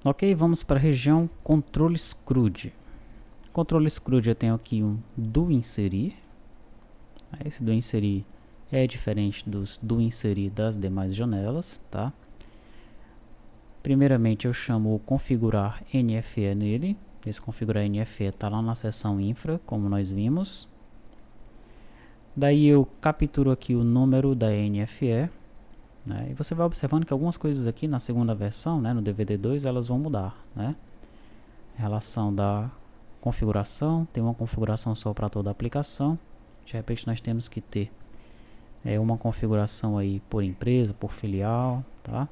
Ok, vamos para a região controle CRUD. Controle CRUD eu tenho aqui um do inserir. Esse do inserir é diferente dos do inserir das demais janelas, tá? Primeiramente eu chamo o configurar NFE nele. Esse configurar NFE está lá na seção infra, como nós vimos. Daí eu capturo aqui o número da NFE, né? E você vai observando que algumas coisas aqui na segunda versão, né, no DVD2, elas vão mudar, né? Em relação da configuração, tem uma configuração só para toda a aplicação. De repente nós temos que ter uma configuração aí por empresa, por filial, tá?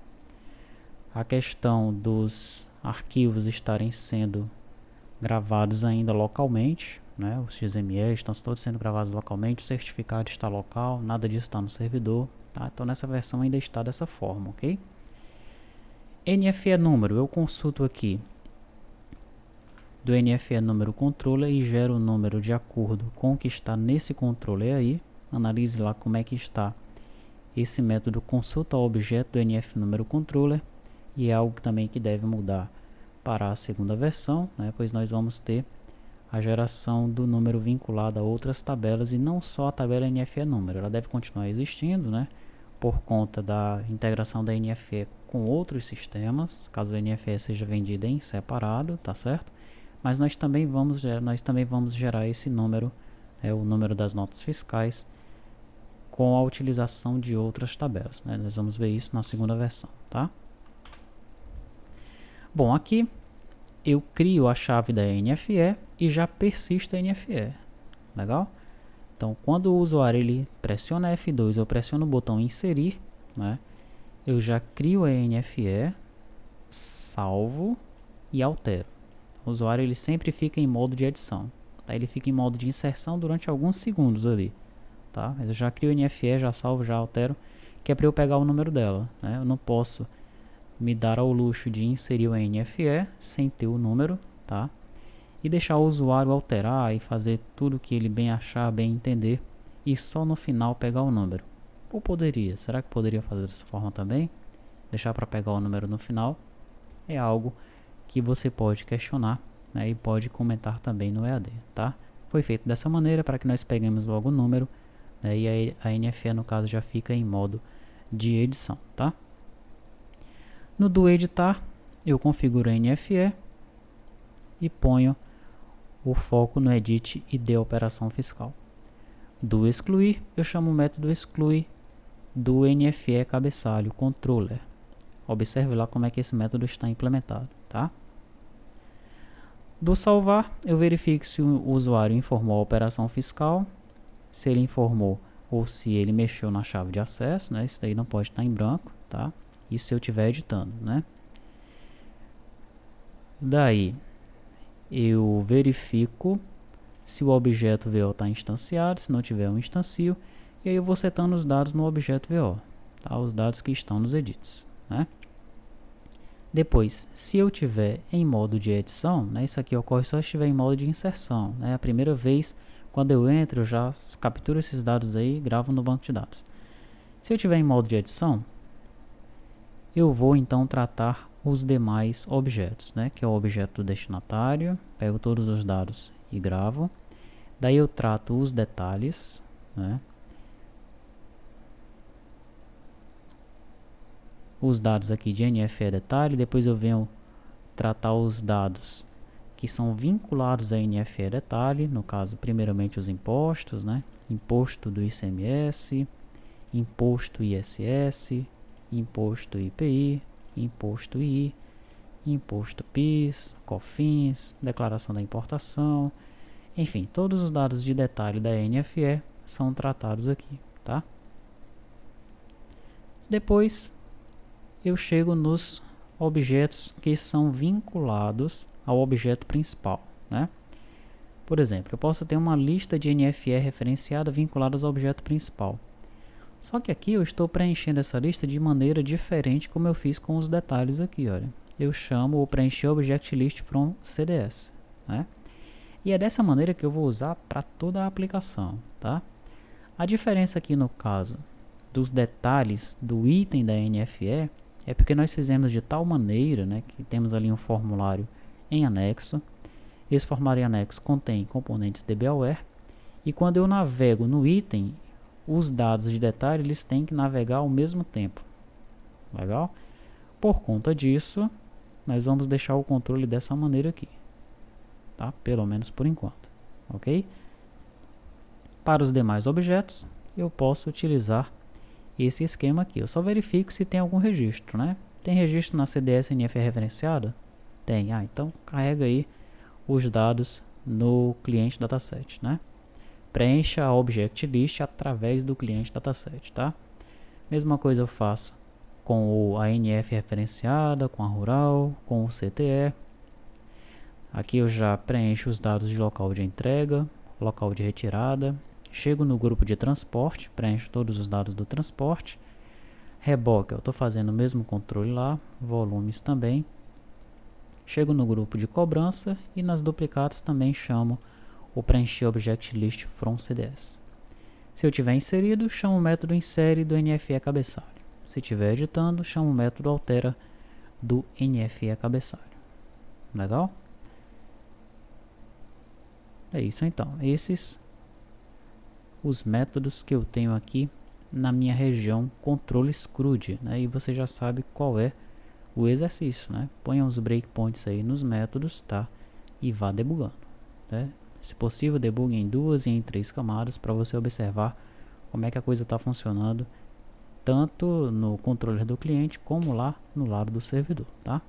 A questão dos arquivos estarem sendo gravados ainda localmente, né? Os XML estão todos sendo gravados localmente, o certificado está local, nada disso está no servidor, tá? Então nessa versão ainda está dessa forma, ok? NFE número, eu consulto aqui do NFE número controller e gero o número de acordo com o que está nesse controller aí. Analise lá como é que está esse método consulta ao objeto do NF número controller, e é algo também que deve mudar para a segunda versão, né, pois nós vamos ter a geração do número vinculado a outras tabelas e não só a tabela NFE número. Ela deve continuar existindo, né, por conta da integração da NFE com outros sistemas, caso a NFE seja vendida em separado, tá certo? Mas nós também vamos gerar esse número, o número das notas fiscais, com a utilização de outras tabelas, né? Nós vamos ver isso na segunda versão, tá? Bom, aqui eu crio a chave da NFE e já persisto a NFE, legal? Então, quando o usuário ele pressiona F2, eu pressiono o botão inserir, né? Eu já crio a NFE, salvo e altero. O usuário ele sempre fica em modo de edição, tá? Ele fica em modo de inserção durante alguns segundos ali. Tá? Eu já crio o NFE, já salvo, já altero, que é para eu pegar o número dela, né? Eu não posso me dar ao luxo de inserir o NFE sem ter o número, tá? E deixar o usuário alterar e fazer tudo que ele bem achar, bem entender, e só no final pegar o número. Ou poderia, será que poderia fazer dessa forma também? Deixar para pegar o número no final? É algo que você pode questionar, né? E pode comentar também no EAD, tá? Foi feito dessa maneira para que nós peguemos logo o número, e a NFE no caso já fica em modo de edição, tá? No do editar eu configuro a NFE e ponho o foco no edit e de operação fiscal. Do excluir eu chamo o método exclui do NFE cabeçalho controller. Observe lá como é que esse método está implementado, tá? Do salvar eu verifico se o usuário informou a operação fiscal, se ele informou ou se ele mexeu na chave de acesso, né? Isso daí não pode estar em branco, tá? Isso se eu estiver editando, né? Daí eu verifico se o objeto VO está instanciado, se não tiver um instancio, e aí eu vou setando os dados no objeto VO, tá? Os dados que estão nos edits, né? Depois, se eu tiver em modo de edição, né? Isso aqui ocorre só se estiver em modo de inserção, né? A primeira vez, quando eu entro, eu já capturo esses dados aí e gravo no banco de dados. Se eu estiver em modo de edição, eu vou então tratar os demais objetos, né? Que é o objeto do destinatário, pego todos os dados e gravo. Daí eu trato os detalhes, né? Os dados aqui de NFE detalhe, depois eu venho tratar os dados que são vinculados a NFE detalhe, no caso, primeiramente os impostos, né? Imposto do ICMS, imposto ISS, imposto IPI, imposto I, imposto PIS, COFINS, declaração da importação, enfim, todos os dados de detalhe da NFE são tratados aqui, tá? Depois eu chego nos objetos que são vinculados ao objeto principal, né? Por exemplo, eu posso ter uma lista de NFE referenciada vinculadas ao objeto principal. Só que aqui eu estou preenchendo essa lista de maneira diferente como eu fiz com os detalhes aqui, olha. Eu chamo o preencher object list from CDS, né? E é dessa maneira que eu vou usar para toda a aplicação, tá? A diferença aqui no caso dos detalhes do item da NFE É porque nós fizemos de tal maneira, né, que temos ali um formulário em anexo. Esse formulário em anexo contém componentes DBaware. E quando eu navego no item, os dados de detalhe eles têm que navegar ao mesmo tempo. Legal? Por conta disso, nós vamos deixar o controle dessa maneira aqui. Tá? Pelo menos por enquanto. Ok? Para os demais objetos, eu posso utilizar esse esquema aqui. Eu só verifico se tem algum registro, né? Tem registro na CDS NF referenciada? Tem. Então carrega aí os dados no cliente dataset, né? Preencha a object list através do cliente dataset, tá? Mesma coisa eu faço com a NF referenciada, com a rural, com o CTE. Aqui eu já preencho os dados de local de entrega, local de retirada. Chego no grupo de transporte, preencho todos os dados do transporte. Reboque, eu estou fazendo o mesmo controle lá, volumes também. Chego no grupo de cobrança e nas duplicatas também chamo o preencher object list from CDS. Se eu tiver inserido, chamo o método insere do NFE cabeçalho. Se estiver editando, chamo o método altera do NFE cabeçalho. Legal? É isso então. Esses os métodos que eu tenho aqui na minha região controle CRUD, né? E você já sabe qual é o exercício, né? Ponha os breakpoints aí nos métodos, tá? E vá debugando, né? Se possível, debugue em 2 e em 3 camadas para você observar como é que a coisa está funcionando tanto no controller do cliente como lá no lado do servidor, tá?